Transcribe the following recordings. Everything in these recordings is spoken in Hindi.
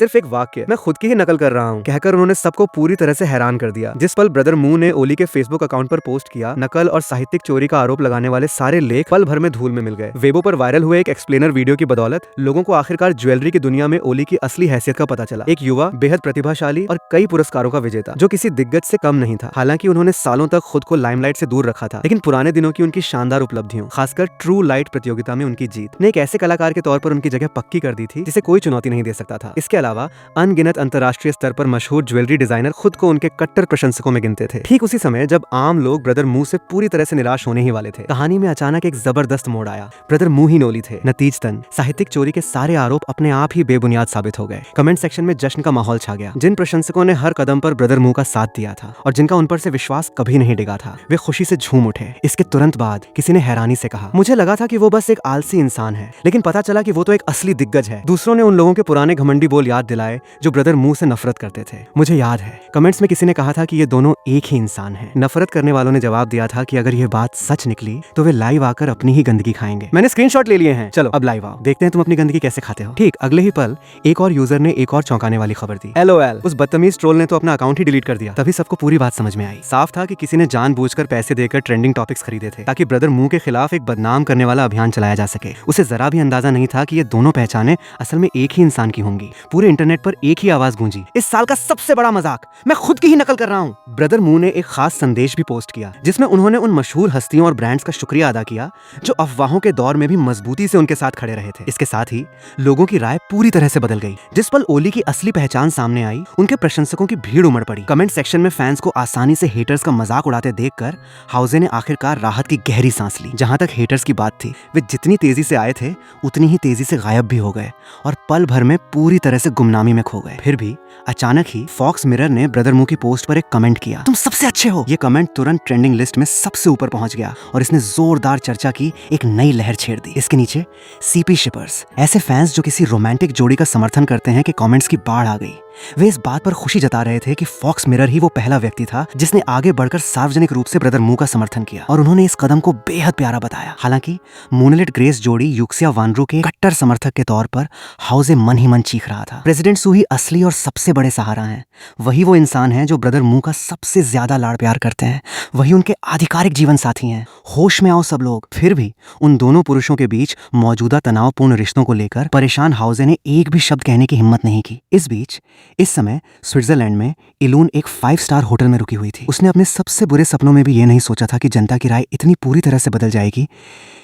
सिर्फ एक वाक्य, मैं खुद की ही नकल कर रहा हूँ, कहकर उन्होंने सबको पूरी तरह से हैरान कर दिया। जिस पल ब्रदर मू ने ओली के फेसबुक अकाउंट पर पोस्ट किया, नकल और साहित्यिक चोरी का आरोप लगाने वाले सारे लेख पल भर में धूल में मिल गए। वेबो पर वायरल हुए एक एक्सप्लेनर वीडियो की बदौलत लोगों को आखिरकार ज्वेलरी की दुनिया में ओली की असली हैसियत का पता चला। एक युवा, बेहद प्रतिभाशाली और कई पुरस्कारों का विजेता, जो किसी दिग्गज से कम नहीं था। हालांकि उन्होंने सालों तक खुद को लाइमलाइट से दूर रखा था, लेकिन पुराने दिनों की उनकी शानदार उपलब्धियों, खासकर ट्रू लाइट प्रतियोगिता में उनकी जीत ने एक ऐसे कलाकार के तौर पर उनकी जगह पक्की कर दी थी जिसे कोई चुनौती नहीं दे सकता था। इसके अलावा अनगिनत अंतर्राष्ट्रीय स्तर पर मशहूर ज्वेलरी डिजाइनर खुद को उनके कट्टर प्रशंसकों में गिनते थे। ठीक उसी समय जब आम लोग ब्रदर मू से पूरी तरह से निराश होने ही वाले थे, कहानी में अचानक एक जबरदस्त मोड़ आया। ब्रदर मू ही नोली थे। नतीजतन साहित्यिक चोरी के सारे आरोप अपने आप ही बेबुनियाद साबित हो गए। कमेंट सेक्शन में जश्न का माहौल छा गया। जिन प्रशंसकों ने हर कदम पर ब्रदर मू का साथ दिया था और जिनका उन पर से विश्वास कभी नहीं डिगा था, वे खुशी से झूम उठे। इसके तुरंत बाद किसी ने हैरानी से कहा, मुझे लगा था कि वो बस एक आलसी इंसान है, लेकिन पता चला कि वो तो एक असली दिग्गज है। दूसरों ने उन लोगों के पुराने घमंडी बोल याद दिलाए जो ब्रदर मू से नफरत करते थे। मुझे याद है कमेंट्स में किसी ने कहा था कि ये दोनों एक ही इंसान हैं। नफरत करने वालों ने जवाब दिया था कि अगर ये बात सच निकली तो वे लाइव आकर अपनी ही गंदगी खाएंगे। मैंने स्क्रीनशॉट ले लिए हैं, चलो अब लाइव आओ, देखते हैं तुम अपनी गंदगी कैसे खाते हो। ठीक अगले ही पल एक और यूजर ने एक और चौंकाने वाली खबर दी। LOL, उस बदतमीज ट्रोल ने तो अपना अकाउंट ही डिलीट कर दिया। तभी सबको पूरी बात समझ में आई। साफ था कि किसी ने जानबूझकर पैसे देकर ट्रेंडिंग टॉपिक्स खरीदे थे ताकि ब्रदर मू के खिलाफ एक बदनाम करने वाला अभियान चलाया जा सके। उसे जरा भी अंदाजा नहीं था कि ये दोनों पहचाने असल में एक ही इंसान की होंगी। पूरे इंटरनेट पर एक ही आवाज गूंजी, इस साल का सबसे बड़ा मजाक, मैं खुद की ही नकल कर रहा हूँ। ब्रदर मू ने एक खास संदेश भी पोस्ट किया जिसमें उन्होंने उन मशहूर हस्तियों और ब्रांड्स का शुक्रिया अदा किया जो अफवाहों के दौर में भी मजबूती से उनके साथ खड़े रहे थे। इसके साथ ही लोगों की राय पूरी तरह से बदल गई। जिस पल ओली की असली पहचान सामने आई, उनके प्रशंसकों की भीड़ उमड़ पड़ी। कमेंट सेक्शन में फैंस को आसानी से हेटर्स का मजाक उड़ाते देखकर हाउजे ने आखिरकार राहत की गहरी सांस ली। जहां तक हेटर्स की बात थी, वे जितनी तेजी से आए थे उतनी ही तेजी से गायब भी हो गए और पल भर में पूरी तरह से गुमनामी में खो गए। फिर भी अचानक ही फॉक्स मिरर ने ब्रदर मू की पोस्ट पर एक कमेंट किया, तुम सबसे अच्छे हो। ये कमेंट तुरंत ट्रेंडिंग लिस्ट में सबसे ऊपर पहुंच गया और इसने जोरदार चर्चा की एक नई लहर छेड़ दी। इसके नीचे CP शिपर्स, ऐसे फैंस जो किसी रोमांटिक जोड़ी का समर्थन करते हैं, कि कमेंट्स की बाढ़ आ गई। वे इस बात पर खुशी जता रहे थे कि फॉक्स मिरर ही वो पहला व्यक्ति था जिसने आगे बढ़कर सार्वजनिक रूप से ब्रदर मू का समर्थन किया और उन्होंने इस कदम को बेहद प्यारा बताया। हालांकि मूनलिट ग्रेस जोड़ी यूक्सिया वानरू के कट्टर समर्थक के तौर पर हाउजे मन ही मन चीख रहा था। प्रेसिडेंट सू ही असली और सबसे बड़े सहारा हैं। वही वो इंसान है जो ब्रदर मू का सबसे ज्यादा लाड़ प्यार करते हैं। वही उनके आधिकारिक जीवन साथी हैं। होश में आओ सब लोग। फिर भी उन दोनों पुरुषों के बीच मौजूदा तनावपूर्ण रिश्तों को लेकर परेशान हाउजे ने एक भी शब्द कहने की हिम्मत नहीं की। इस बीच इस समय स्विट्जरलैंड में इलून एक 5 स्टार होटल में रुकी हुई थी। उसने अपने सबसे बुरे सपनों में भी ये नहीं सोचा था कि जनता की राय इतनी पूरी तरह से बदल जाएगी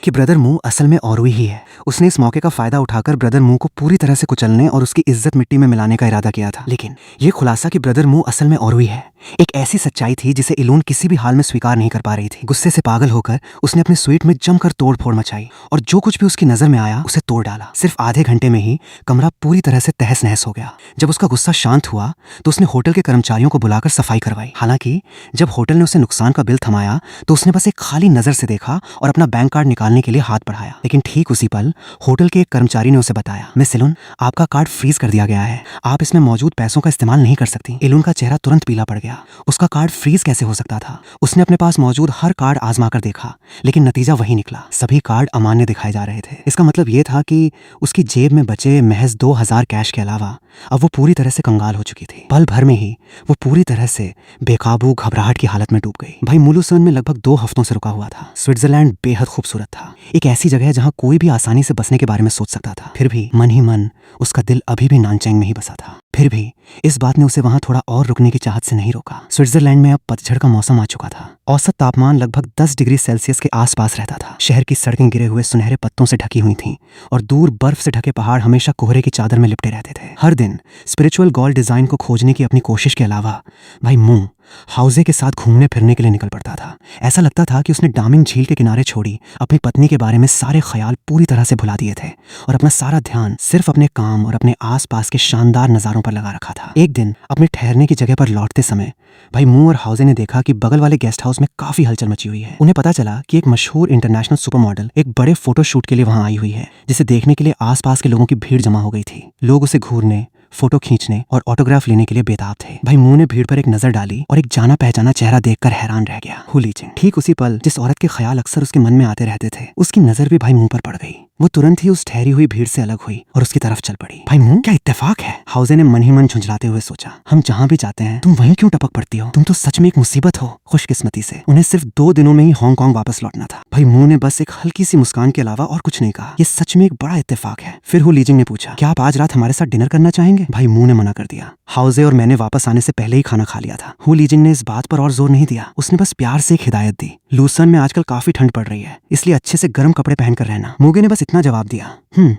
कि ब्रदर मू असल में औरोई ही है। उसने इस मौके का फायदा उठाकर ब्रदर मू को पूरी तरह से कुचलने और उसकी इज्जत मिट्टी में मिलाने का इरादा किया था। लेकिन ये खुलासा कि ब्रदर मू असल में औरोई है एक ऐसी सच्चाई थी जिसे इलून किसी भी हाल में स्वीकार नहीं कर पा रही थी। गुस्से से पागल होकर उसने अपनी स्वीट में जमकर तोड़फोड़ मचाई और जो कुछ भी उसकी नजर में आया उसे तोड़ डाला। सिर्फ आधे घंटे में ही कमरा पूरी तरह से तहस नहस हो गया। जब उसका गुस्सा शांत हुआ तो उसने होटल के कर्मचारियों को बुलाकर सफाई करवाई। हालांकि जब होटल ने उसे नुकसान का बिल थमाया तो उसने बस एक खाली नजर से देखा और अपना बैंक कार्ड निकालने के लिए हाथ बढ़ाया। लेकिन ठीक उसी पल होटल के एक कर्मचारी ने उसे बताया, मिस इलून, आपका कार्ड फ्रीज कर दिया गया है, आप इसमें मौजूद पैसों का इस्तेमाल नहीं कर सकती। इलून का चेहरा तुरंत पीला पड़ गया। उसका कार्ड फ्रीज कैसे हो सकता था? उसने अपने पास मौजूद हर कार्ड आजमाकर देखा, लेकिन नतीजा वही निकला। सभी कार्ड अमान्य दिखाए जा रहे थे। इसका मतलब यह था कि उसकी जेब में बचे महज 2000 कैश के अलावा अब वो पूरी तरह से कंगाल हो चुकी थी। पल भर में ही वो पूरी तरह से बेकाबू घबराहट की हालत में डूब गई। भाई मुलुसन में लगभग 2 हफ्तों से रुका हुआ था। स्विट्जरलैंड बेहद खूबसूरत था, एक ऐसी जगह जहां कोई भी आसानी से बसने के बारे में सोच सकता था। फिर भी मन ही मन उसका दिल अभी भी नानचैंग में ही बसा था। फिर भी इस बात ने उसे वहां थोड़ा और रुकने की चाहत से नहीं रोका। स्विट्जरलैंड में अब पतझड़ का मौसम आ चुका था। औसत तापमान लगभग 10 डिग्री सेल्सियस के आसपास रहता था। शहर की सड़कें गिरे हुए सुनहरे पत्तों से ढकी हुई थीं और दूर बर्फ से ढके पहाड़ हमेशा कोहरे की चादर में लिपटे रहते थे। हर दिन स्पिरिचुअल गोल्ड डिजाइन को खोजने की अपनी कोशिश के अलावा भाई मू हाउजे के साथ घूमने फिरने के लिए निकल पड़ता था। ऐसा लगता था कि उसने डामिंग झील के किनारे छोड़ी अपनी पत्नी के बारे में सारे ख्याल पूरी तरह से भुला दिए थे और अपना सारा ध्यान सिर्फ अपने काम और अपने आसपास के शानदार नज़ारों पर लगा रखा था। एक दिन अपने ठहरने की जगह पर लौटते समय भाई मू और हाउजे ने देखा कि बगल वाले गेस्ट हाउस में काफी हलचल मची हुई है। उन्हें पता चला कि एक मशहूर इंटरनेशनल सुपर मॉडल एक बड़े फोटो शूट के लिए वहां आई हुई है, जिसे देखने के लिए आसपास के लोगों की भीड़ जमा हो गई थी। लोग उसे घूरने, फोटो खींचने और ऑटोग्राफ लेने के लिए बेताब थे। भाई मू ने भीड़ पर एक नजर डाली और एक जाना पहचाना चेहरा देखकर हैरान रह गया। हु लीजिंग। ठीक उसी पल जिस औरत के ख्याल अक्सर उसके मन में आते रहते थे, उसकी नजर भी भाई मुंह पर पड़ गई। वो तुरंत ही उस ठहरी हुई भीड़ से अलग हुई और उसकी तरफ चल पड़ी। भाई मुंह, क्या इत्तेफाक है? हाउजे ने मन ही मन झुंझलाते हुए सोचा। हम जहाँ भी जाते हैं तुम वहीं क्यों टपक पड़ती हो? तुम तो सच में एक मुसीबत हो। खुशकिस्मती से उन्हें सिर्फ 2 दिनों में ही हांगकांग वापस लौटना था। भाई मुंह ने बस एक हल्की सी मुस्कान के अलावा और कुछ नहीं कहा। ये सच में एक बड़ा इत्तेफाक है। फिर हु लीजिंग ने पूछा, क्या आप आज रात हमारे साथ डिनर करना चाहेंगे? भाई मुंह ने मना कर दिया। हाउजे और मैंने वापस आने से पहले ही खाना खा लिया था। हु लीजिंग ने इस बात पर और जोर नहीं दिया। उसने बस प्यार से एक हिदायत दी, लूसन में आजकल काफी ठंड पड़ रही है, इसलिए अच्छे से गर्म कपड़े पहनकर रहना। मूगे ने बस इतना जवाब दिया,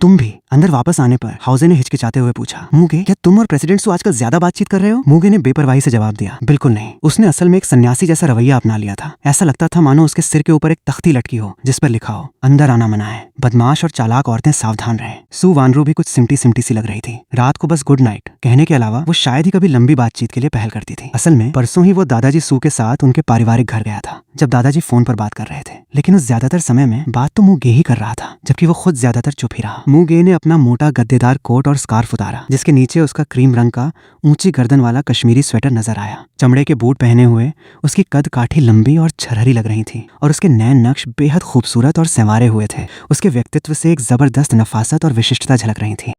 तुम भी। अंदर वापस आने पर हाउजे ने हिचकिचाते हुए पूछा, मूगे, क्या तुम और प्रेसिडेंट सु आजकल ज्यादा बातचीत कर रहे हो? मूगे ने बेपरवाही से जवाब दिया, बिल्कुल नहीं। उसने असल में एक सन्यासी जैसा रवैया अपना लिया था। ऐसा लगता था मानो उसके सिर के ऊपर एक तख्ती लटकी हो जिस पर लिखा हो, अंदर आना मना है, बदमाश और चालाक औरतें सावधान रहें। सु वानरू भी कुछ सिमटी सिमटी सी लग रही थी। रात को बस गुड नाइट कहने के अलावा वो शायद ही कभी लंबी बातचीत के लिए पहल करती थी। असल में परसों ही वो दादाजी सु के साथ उनके पारिवारिक घर गया था, जब दादाजी फोन पर बात कर रहे थे। लेकिन उस ज्यादातर समय में बात तो मूगे ही कर रहा था, जबकि वो खुद ज्यादातर चुप ही रहा। मूगे ने अपना मोटा गद्देदार कोट और स्कार्फ उतारा, जिसके नीचे उसका क्रीम रंग का ऊंची गर्दन वाला कश्मीरी स्वेटर नजर आया। चमड़े के बूट पहने हुए उसकी कद काठी लंबी और छरहरी लग रही थी, और उसके नैन नक्श बेहद खूबसूरत और संवारे हुए थे। उसके व्यक्तित्व से एक जबरदस्त नफासत और विशिष्टता झलक रही थी।